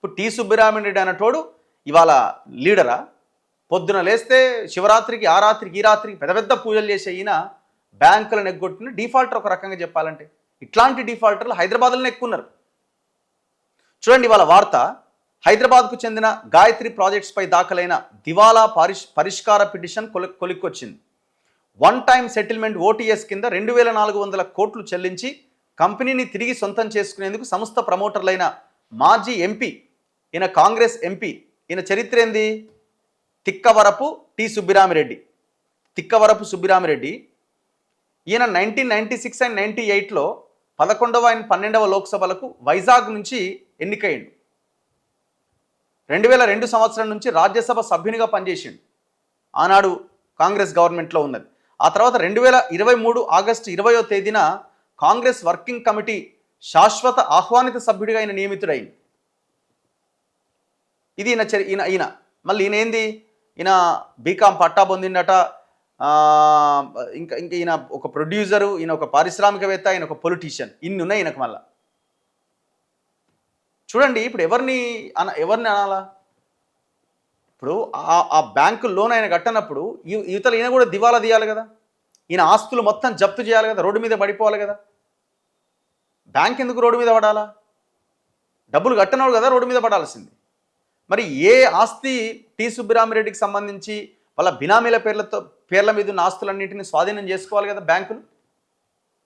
ఇప్పుడు టి సుబ్బిరామిరెడ్డి అన్నటోడు ఇవాళ లీడరా? పొద్దున లేస్తే శివరాత్రికి ఆ రాత్రికి ఈ రాత్రికి పెద్ద పెద్ద పూజలు చేసే ఈయన బ్యాంకులను ఎగ్గొట్టిన డిఫాల్టర్. ఒక రకంగా చెప్పాలంటే ఇట్లాంటి డిఫాల్టర్లు హైదరాబాద్లోనే ఎక్కువ ఉన్నారు. చూడండి ఇవాళ వార్త, హైదరాబాద్కు చెందిన గాయత్రి ప్రాజెక్ట్స్పై దాఖలైన దివాలా పరిష్కార పిటిషన్ కొలిక్కొచ్చింది. వన్ టైం సెటిల్మెంట్ ఓటీఎస్ కింద 2400 కోట్లు చెల్లించి కంపెనీని తిరిగి సొంతం చేసుకునేందుకు సంస్థ ప్రమోటర్లైన మాజీ ఎంపీ, ఈయన కాంగ్రెస్ ఎంపీ, ఈయన చరిత్ర ఏంది? తిక్కవరపు సుబ్బిరామిరెడ్డి. తిక్కవరపు సుబ్బిరామిరెడ్డి ఈయన 1996 అండ్ 98లో 11వ అండ్ 12వ లోక్సభలకు వైజాగ్ నుంచి ఎన్నికయ్యిండు. 2002 సంవత్సరం నుంచి రాజ్యసభ సభ్యునిగా పనిచేసిండు. ఆనాడు కాంగ్రెస్ గవర్నమెంట్లో ఉన్నది. ఆ తర్వాత 2023 ఆగస్టు 20వ తేదీన కాంగ్రెస్ వర్కింగ్ కమిటీ శాశ్వత ఆహ్వానిత సభ్యుడిగా ఆయన నియమితుడైంది. ఇది ఈయన మళ్ళీ ఈయన ఏంది? ఈయన బీకాం పట్టా పొందిండట. ఇంకా ఈయన ఒక ప్రొడ్యూసరు, ఈయన ఒక పారిశ్రామికవేత్త, ఈయన ఒక పొలిటీషియన్. ఇన్ని ఉన్నాయి ఈయనకు. మళ్ళా చూడండి ఇప్పుడు ఎవరిని అనాలా? ఇప్పుడు ఆ బ్యాంకు లోన్ ఆయన కట్టనప్పుడు యువతలు ఈయన కూడా దివాలా తీయాలి కదా. ఈయన ఆస్తులు మొత్తం జప్తు చేయాలి కదా, రోడ్డు మీద పడిపోవాలి కదా. బ్యాంక్ ఎందుకు రోడ్డు మీద పడాలా? డబ్బులు కట్టనవాడు కదా రోడ్డు మీద పడాల్సింది. మరి ఏ ఆస్తి టి సుబ్బిరామిరెడ్డికి సంబంధించి వాళ్ళ బినామీల పేర్ల మీద ఉన్న ఆస్తులన్నింటినీ స్వాధీనం చేసుకోవాలి కదా బ్యాంకులు.